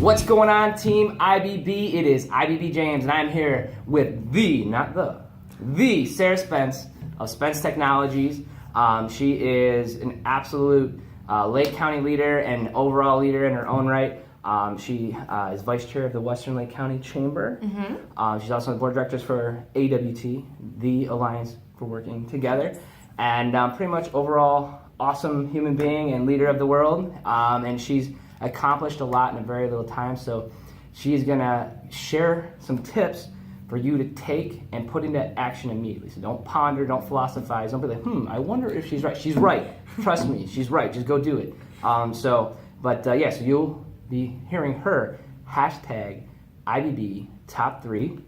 What's going on, Team IBB? It is IBB James, and I'm here with the Sara Spence of Spence Technologies. She is an absolute Lake County leader and overall leader in her own right. She is vice chair of the Western Lake County Chamber. She's also on the board of directors for AWT, the Alliance for Working Together, and pretty much overall awesome human being and leader of the world. And she's accomplished a lot in a very little time, so she's gonna share some tips for you to take and put into action immediately. So don't ponder, don't philosophize, don't be like, I wonder if she's right. She's right. Trust me, she's right. Just go do it. So you'll be hearing her hashtag IBB top 3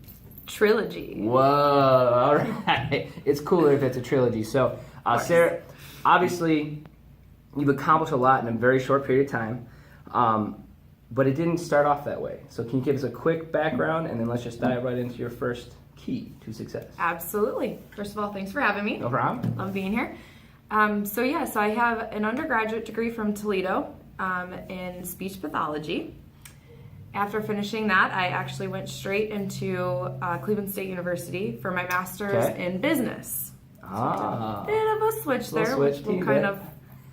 Trilogy. Whoa, all right. It's cooler if it's a trilogy. So, Sara, obviously, you've accomplished a lot in a very short period of time. But it didn't start off that way. So can you give us a quick background, and then let's just dive right into your first key to success? Absolutely. First of all, thanks for having me. No problem. Love being here. So I have an undergraduate degree from Toledo in speech pathology. After finishing that, I actually went straight into Cleveland State University for my master's in business. Bit of a switch there. We'll kind of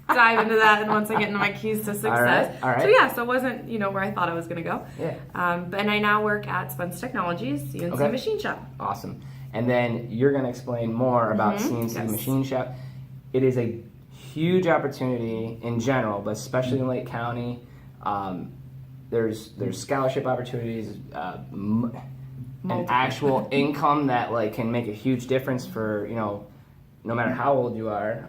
dive into that, and once I get into my keys to success. All right. So it wasn't where I thought I was going to go. Yeah. And I now work at Spence Technologies, CNC Machine Shop. Awesome. And then you're going to explain more about CNC Machine Shop. It is a huge opportunity in general, but especially in Lake County. There's scholarship opportunities, an actual income that can make a huge difference for no matter how old you are,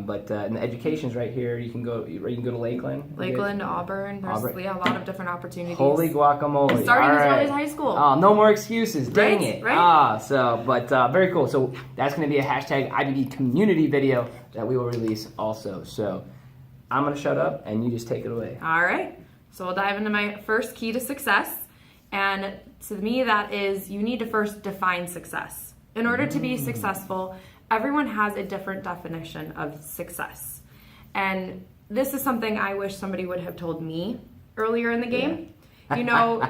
but and the education's right here. You can go to Lakeland. Lakeland, Auburn. There's a lot of different opportunities. Holy guacamole! Starting as early as high school. Oh, no more excuses. Dang it! Right. Very cool. So that's going to be a hashtag IBB community video that we will release also. So I'm going to shut up and you just take it away. All right. So we'll dive into my first key to success, and to me that is you need to first define success. In order to be successful, everyone has a different definition of success. And this is something I wish somebody would have told me earlier in the game. Yeah.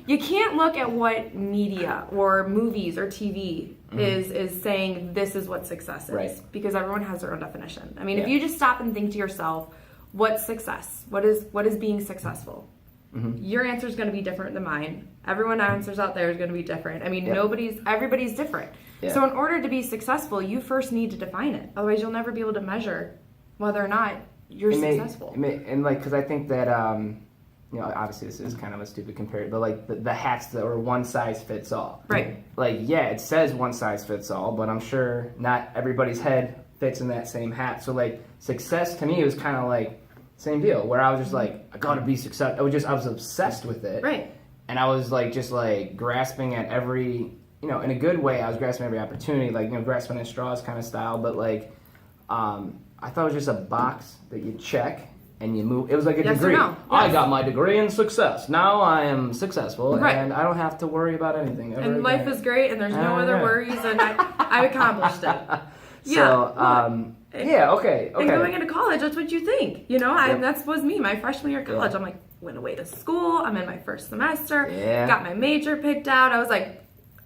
You can't look at what media or movies or TV is saying this is what success is, right, because everyone has their own definition. I mean, if you just stop and think to yourself, what's success? What is being successful? Your answer is going to be different than mine. Everyone's answers out there is going to be different. I mean, everybody's different. Yeah. So in order to be successful, you first need to define it. Otherwise, you'll never be able to measure whether or not you're successful. Because I think that obviously this is kind of a stupid comparison, but the hats that are one size fits all. Right. It says one size fits all, but I'm sure not everybody's head fits in that same hat. So success to me was kind of same deal, where I was just I gotta be successful. I was obsessed with it. Right. And I was grasping at every, in a good way, I was grasping every opportunity, grasping at straws kind of style. But I thought it was just a box that you check and you move. It was like a degree. No. Yes. I got my degree in success. Now I am successful, right, and I don't have to worry about anything ever and life is great, and there's no other worries, and I accomplished it. Okay. And going into college, that's what you think. That was me. My freshman year of college, I'm went away to school. I'm in my first semester. Got my major picked out. I was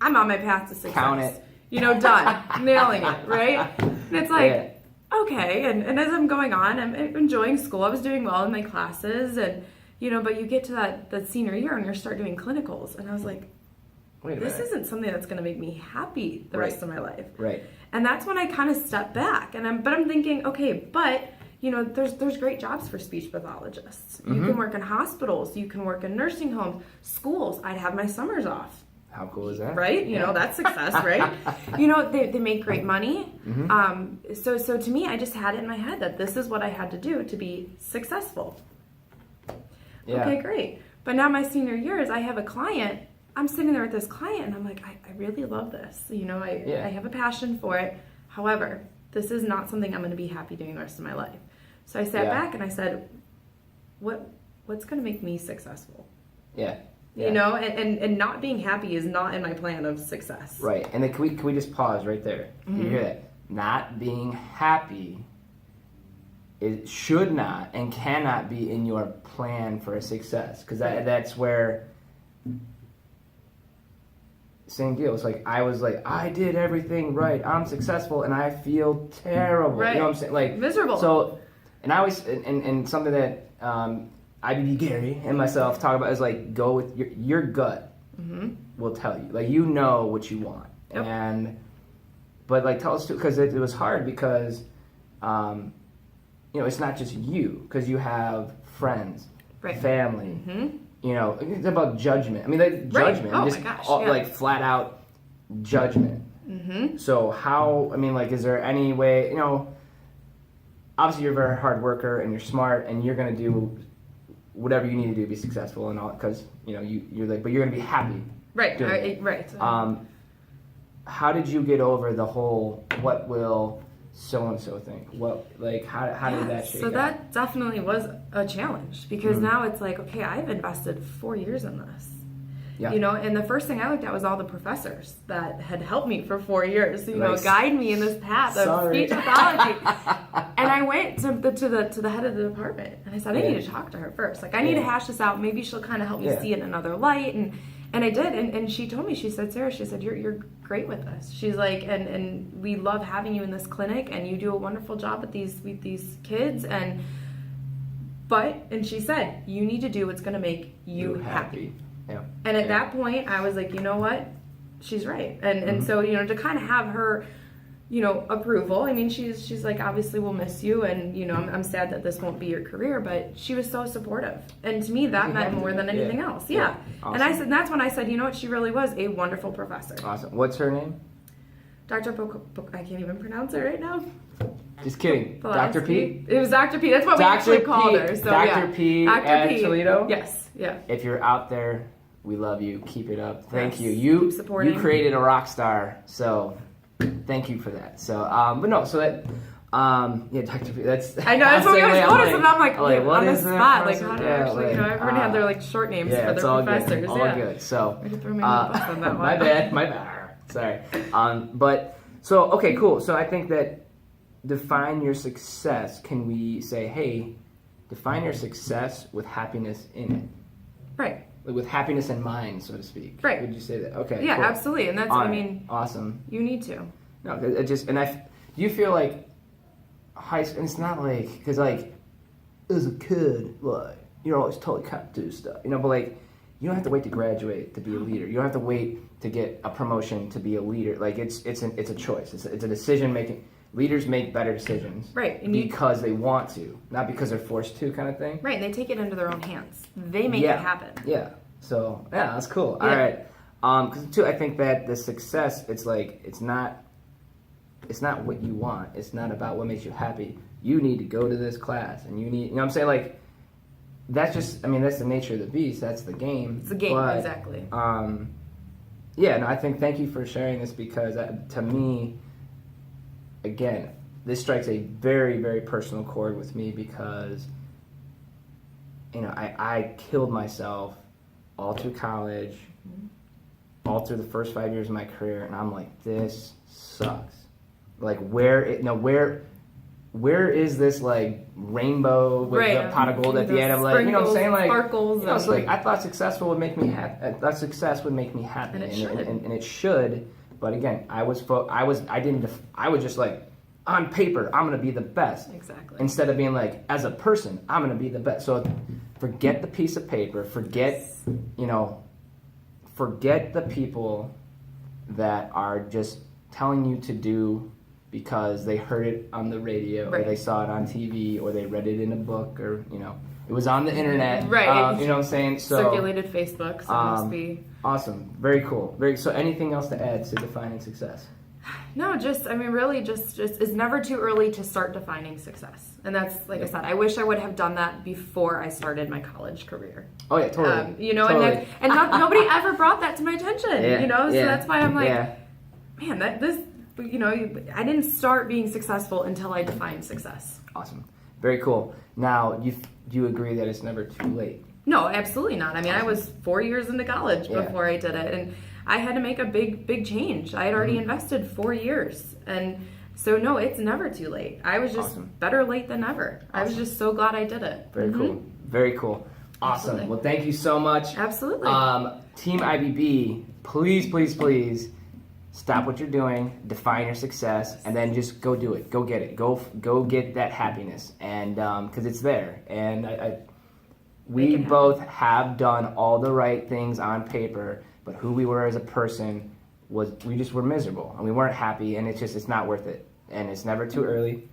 I'm on my path to success. Count it. Done. Nailing it, right? And it's okay. And as I'm going on, I'm enjoying school. I was doing well in my classes, and but you get to that senior year and you start doing clinicals, and I was like, this isn't something that's going to make me happy the rest of my life. Right. And that's when I kind of stepped back, and I'm thinking, okay, but there's great jobs for speech pathologists. You can work in hospitals, you can work in nursing homes, schools. I'd have my summers off. How cool is that? Right? That's success, right? They make great money. So to me, I just had it in my head that this is what I had to do to be successful. Yeah. Okay, great. But now my senior year is I have a client. I'm sitting there with this client, and I'm like, I really love this. I have a passion for it. However, this is not something I'm going to be happy doing the rest of my life. So I sat back and I said, what's going to make me successful? Yeah. And not being happy is not in my plan of success. Right. And then can we just pause right there? You hear that? Not being happy it should not and cannot be in your plan for a success, because that's where, same deal. It's like I was like, I did everything right, I'm successful, and I feel terrible. Right. You know what I'm saying? Like miserable. So, and I always and something that IBB Gary and myself talk about is like, go with your gut. Will tell you, like, you know what you want. Yep. But like, tell us too, because it was hard because it's not just you, because you have friends, family. It's about judgment. I mean, like, judgment. Oh just my gosh, like flat out judgment. So how? I mean, like, is there any way? Obviously you're a very hard worker and you're smart and you're gonna do whatever you need to do to be successful and all, because you're like, but you're gonna be happy. Right. How did you get over the whole what will so and so think? How did that shake out? So that definitely was a challenge, because now it's like, okay, I've invested 4 years in this. Yeah. And the first thing I looked at was all the professors that had helped me for 4 years, guide me in this path of speech pathology. And I went to the head of the department, and I said, I need to talk to her first. Like, I need to hash this out. Maybe she'll kind of help me see it in another light. And I did, and she told me, she said, Sarah, you're great with us. She's like, and we love having you in this clinic, and you do a wonderful job with these kids, and she said, you need to do what's going to make you happy. Yeah. And at that point, I was like, you know what? She's right. And so, to kind of have her, approval. I mean, she's like, obviously we'll miss you, and, I'm sad that this won't be your career, but she was so supportive. And to me, that meant more than anything else. Yeah. Awesome. And that's when I said, you know what? She really was a wonderful professor. Awesome. What's her name? Dr. I can't even pronounce it right now. Just kidding. Dr. P? It was Dr. P. That's what we actually called her. So, Dr. P at Toledo? Yes. Yeah. If you're out there, we love you. Keep it up. Thank you. Keep supporting. You created a rock star, so thank you for that. So, but no, so that, Dr. P. That's. I know. That's what we always notice, and I'm like, what on is the spot, like, how do actually, everybody had their short names for their professors. All good. So, I could throw me on the bus on that one. My bad. Sorry. But so okay, cool. So I think that define your success. Can we say, hey, define your success with happiness in it? Right. With happiness in mind, so to speak. Right. Would you say that? Okay. Yeah, cool. Absolutely. And that's, awesome. You need to. No, it just, do you feel like high school, and it's not like, because like, as a kid, like, you're always told you can't do stuff, but like, you don't have to wait to graduate to be a leader. You don't have to wait to get a promotion to be a leader. Like, it's a choice. It's a decision making. Leaders make better decisions, right? Because they want to, not because they're forced to, kind of thing. Right, and they take it into their own hands. They make it happen. Yeah. So that's cool. Yeah. All right. Because too, I think that the success, it's like it's not what you want. It's not about what makes you happy. You need to go to this class, and you need, what I'm saying, like, that's just, that's the nature of the beast. That's the game. It's the game, exactly. I think, thank you for sharing this, because to me, again, this strikes a very, very personal chord with me, because, I killed myself all through college, all through the first 5 years of my career, and I'm like, this sucks. Like, where is this, like, rainbow with the pot of gold at the end of, like, what I'm saying? Like, sparkles. It's like, I thought success would make me happy. And it should. But again, I was just like, on paper, I'm going to be the best. Exactly. Instead of being like, as a person, I'm going to be the best. So forget the piece of paper. Forget the people that are just telling you to do because they heard it on the radio, or they saw it on TV, or they read it in a book, or, it was on the internet. Right. You know what I'm saying? So, circulated Facebook, so it must be. Awesome. Very cool. So anything else to add to defining success? No, really just it's never too early to start defining success. And that's, like I said, I wish I would have done that before I started my college career. Oh yeah, totally. Totally. And nobody ever brought that to my attention, so that's why I'm like, man, I didn't start being successful until I defined success. Awesome. Very cool. Now, do you agree that it's never too late? No, absolutely not. I was 4 years into college before I did it, and I had to make a big change. I had already invested 4 years, and So no, it's never too late. I was just better late than never. I was just so glad I did it. Very cool. Very cool. Awesome. Absolutely. Well, thank you so much. Absolutely. Team IBB, please, please, please stop what you're doing, define your success, and then just go do it. Go get it. Go get that happiness, and because it's there. And we both have done all the right things on paper, but who we were as a person we just were miserable, and we weren't happy, and it's not worth it. And it's never too early,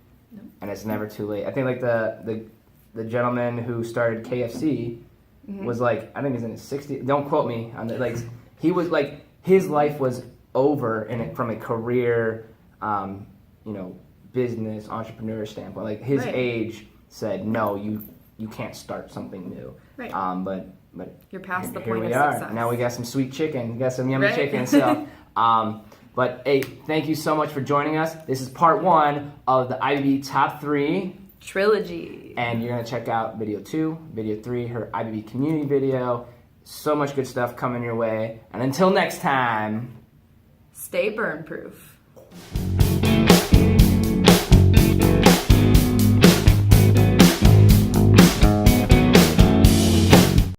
and it's never too late. I think like the gentleman who started KFC was like, I think he's in his 60s. Don't quote me on that. Like he was like, his life was over from a career, business entrepreneur standpoint. Like his age said, no, you can't start something new. Right. But you're past the here point we of are. success. Now we got some sweet chicken. We got some yummy chicken. So, but hey, thank you so much for joining us. This is part 1 of the IBB Top 3 Trilogy. And you're going to check out video 2, video 3, her IBB community video. So much good stuff coming your way. And until next time, stay burn proof.